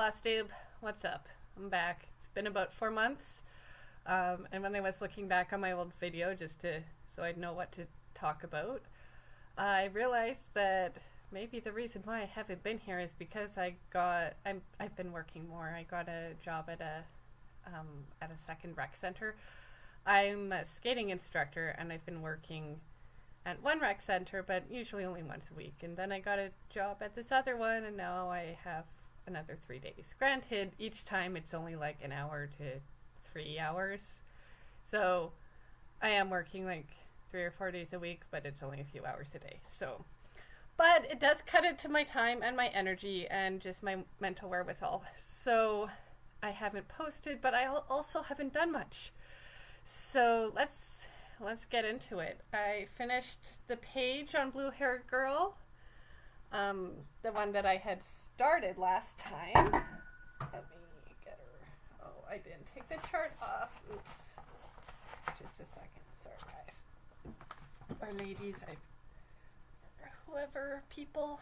Flosstube, what's up? I'm back. It's been about 4 months, and when I was looking back on my old video so I'd know what to talk about, I realized that maybe the reason why I haven't been here is because I've been working more. I got a job at a second rec center. I'm a skating instructor, and I've been working at one rec center, but usually only once a week. And then I got a job at this other one, and now I have another 3 days. Granted, each time it's only like an hour to 3 hours. So I am working like 3 or 4 days a week, but it's only a few hours a day. But it does cut into my time and my energy and just my mental wherewithal. So I haven't posted, but I also haven't done much. So let's get into it. I finished the page on Blue Haired Girl, the one that I had started last time. Let me get her. Oh, I didn't take the chart off. Oops. Just a second. Sorry, guys. Or ladies, whoever, people.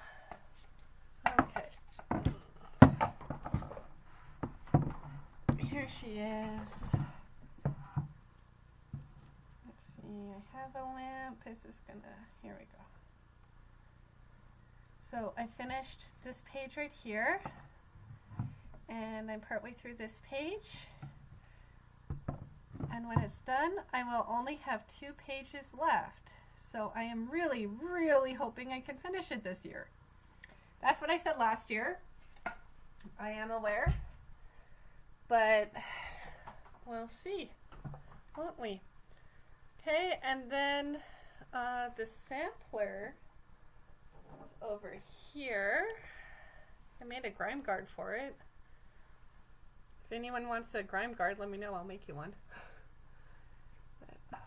Okay. Here she is. I have a lamp. Here we go. So I finished this page right here, and I'm partway through this page. And when it's done, I will only have 2 pages left. So I am really, really hoping I can finish it this year. That's what I said last year. I am aware. But we'll see, won't we? Okay, and then the sampler is over here. I made a grime guard for it. If anyone wants a grime guard, let me know. I'll make you one. Okay.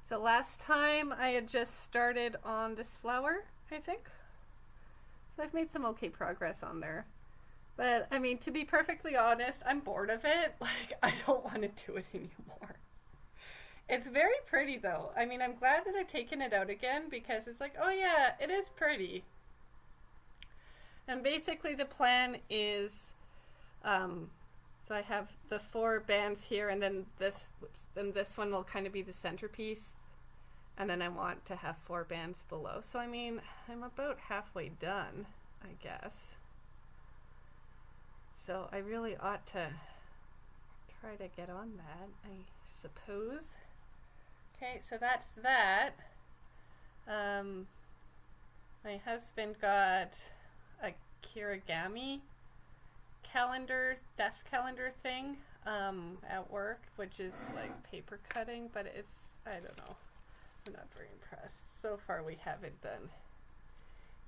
So last time I had just started on this flower, I think. So I've made some okay progress on there. But, I mean, to be perfectly honest, I'm bored of it. Like, I don't want to do it anymore. It's very pretty, though. I mean, I'm glad that I've taken it out again because it's like, oh yeah, it is pretty. And basically the plan is, so I have the 4 bands here, and then this one will kind of be the centerpiece. And then I want to have 4 bands below. So, I mean, I'm about halfway done, I guess. So I really ought to try to get on that, I suppose. Okay, so that's that. My husband got a kirigami desk calendar thing at work, which is like paper cutting, but I don't know. I'm not very impressed. So far we haven't done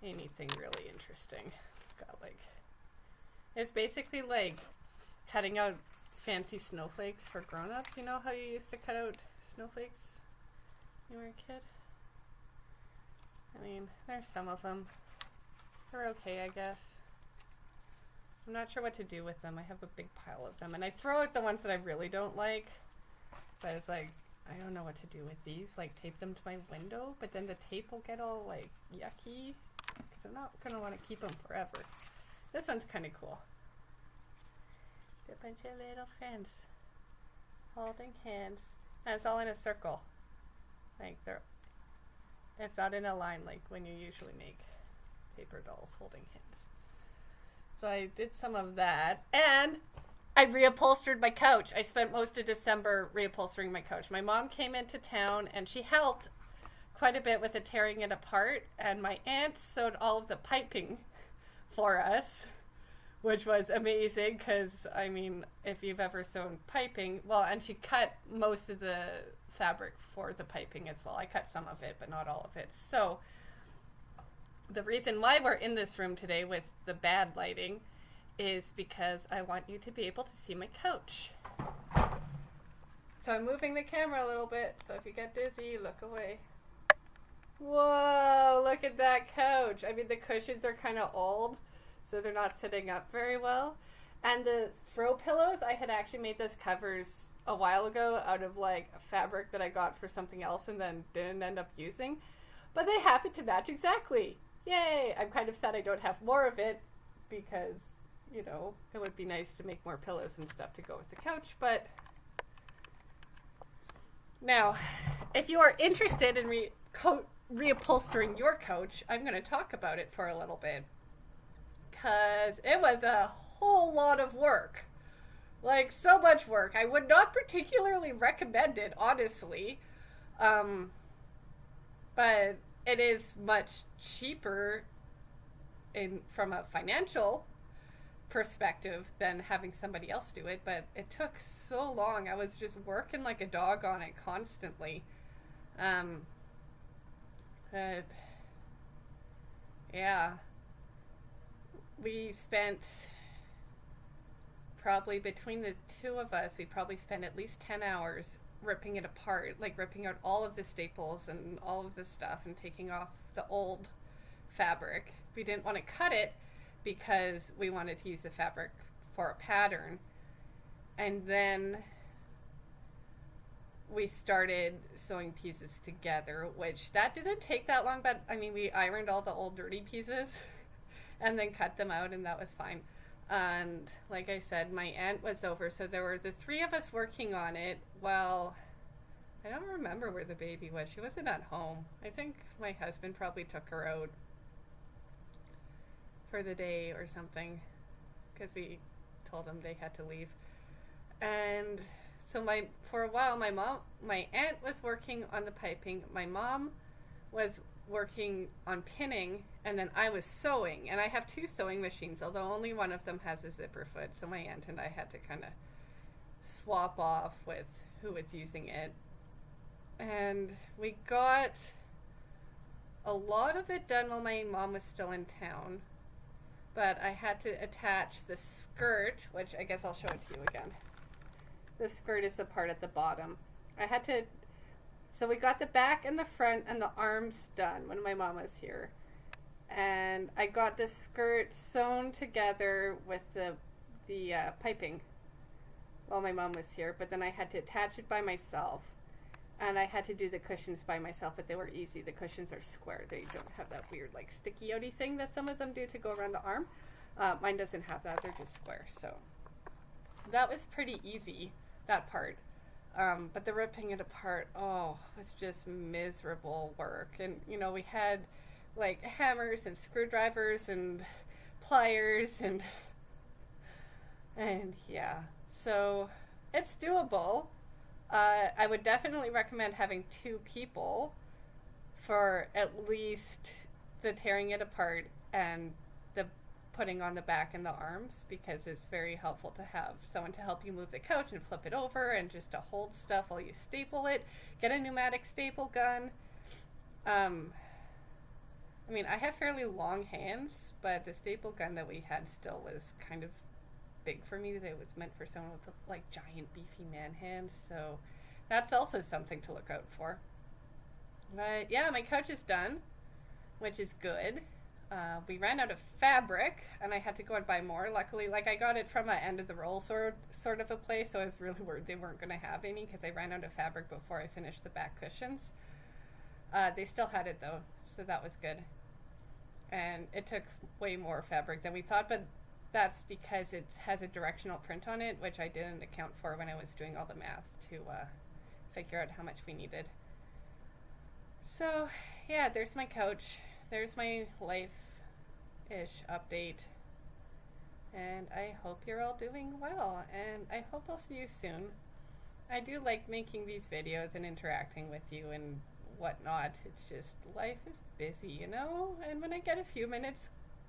anything really interesting. It's basically like cutting out fancy snowflakes for grown-ups. You know how you used to cut out snowflakes when you were a kid? I mean, there's some of them. They're okay, I guess. I'm not sure what to do with them. I have a big pile of them. And I throw out the ones that I really don't like. But it's like, I don't know what to do with these. Like, tape them to my window. But then the tape will get all, like, yucky. Because I'm not going to want to keep them forever. This one's kind of cool. A bunch of little friends holding hands. And it's all in a circle. Like it's not in a line like when you usually make paper dolls holding hands. So I did some of that. And I reupholstered my couch. I spent most of December reupholstering my couch. My mom came into town and she helped quite a bit with it, tearing it apart. And my aunt sewed all of the piping for us, which was amazing because, I mean, if you've ever sewn piping, well, and she cut most of the fabric for the piping as well. I cut some of it, but not all of it. So the reason why we're in this room today with the bad lighting is because I want you to be able to see my couch. So I'm moving the camera a little bit, so if you get dizzy, look away. Whoa, look at that couch. I mean, the cushions are kind of old, so they're not sitting up very well. And the throw pillows, I had actually made those covers a while ago out of like a fabric that I got for something else and then didn't end up using. But they happen to match exactly. Yay! I'm kind of sad I don't have more of it, because, you know, it would be nice to make more pillows and stuff to go with the couch. But now, if you are interested in reupholstering your couch, I'm going to talk about it for a little bit, because it was a whole lot of work. Like, so much work. I would not particularly recommend it, honestly. But it is much cheaper from a financial perspective than having somebody else do it. But it took so long. I was just working like a dog on it constantly. But yeah, we spent probably, between the two of us, we probably spent at least 10 hours ripping it apart, like ripping out all of the staples and all of the stuff and taking off the old fabric. We didn't want to cut it because we wanted to use the fabric for a pattern. And then we started sewing pieces together, which that didn't take that long, but I mean, we ironed all the old dirty pieces and then cut them out, and that was fine. And like I said, my aunt was over, so there were the three of us working on it. Well, I don't remember where the baby was. She wasn't at home. I think my husband probably took her out for the day or something, because we told them they had to leave. And so for a while, my aunt was working on the piping. My mom was working on pinning, and then I was sewing. And I have two sewing machines, although only one of them has a zipper foot, so my aunt and I had to kind of swap off with who was using it. And we got a lot of it done while my mom was still in town, but I had to attach the skirt, which I guess I'll show it to you again. The skirt is the part at the bottom. So we got the back and the front and the arms done when my mom was here. And I got the skirt sewn together with the piping while my mom was here, but then I had to attach it by myself. And I had to do the cushions by myself, but they were easy. The cushions are square. They don't have that weird like sticky-outy thing that some of them do to go around the arm. Mine doesn't have that. They're just square. So that was pretty easy, that part. But the ripping it apart, it's just miserable work. And, you know, we had like hammers and screwdrivers and pliers and yeah. So it's doable. I would definitely recommend having two people for at least the tearing it apart and the putting on the back and the arms, because it's very helpful to have someone to help you move the couch and flip it over, and just to hold stuff while you staple it. Get a pneumatic staple gun. I mean, I have fairly long hands, but the staple gun that we had still was kind of big for me. That it was meant for someone with like giant beefy man hands, so that's also something to look out for. But yeah, my couch is done, which is good. We ran out of fabric and I had to go and buy more. Luckily, like, I got it from an end of the roll sort of a place, so I was really worried they weren't going to have any, because I ran out of fabric before I finished the back cushions. They still had it though, so that was good. And it took way more fabric than we thought, but that's because it has a directional print on it, which I didn't account for when I was doing all the math to figure out how much we needed. So yeah, there's my couch. There's my life-ish update. And I hope you're all doing well, and I hope I'll see you soon. I do like making these videos and interacting with you and whatnot. It's just, life is busy, you know? And when I get a few minutes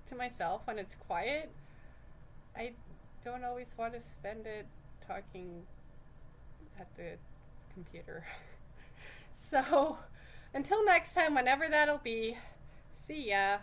to myself when it's quiet, I don't always want to spend it talking at the computer. So, until next time, whenever that'll be, see ya.